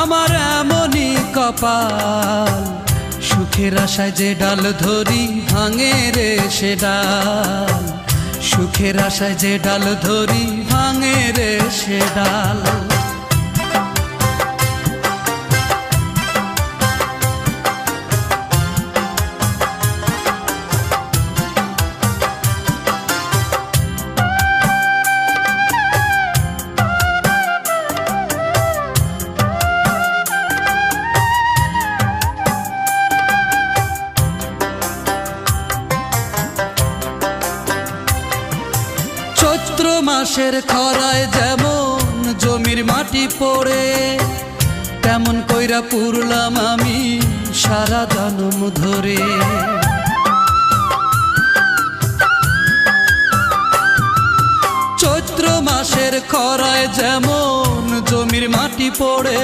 আমার এমনই কপাল, সুখের আশায় যে ডাল ধরি ভাঙে রে সে ডাল, সুখের আশায় যে ডাল ধরি ভাঙে রে সে ডাল। চৈত্র মাসের খরায় যেমন জমির মাটি পড়ে, তেমন কইরা পুরলাম আমি সারা জনম ধরে। চৈত্র মাসের খরায় যেমন জমির মাটি পড়ে,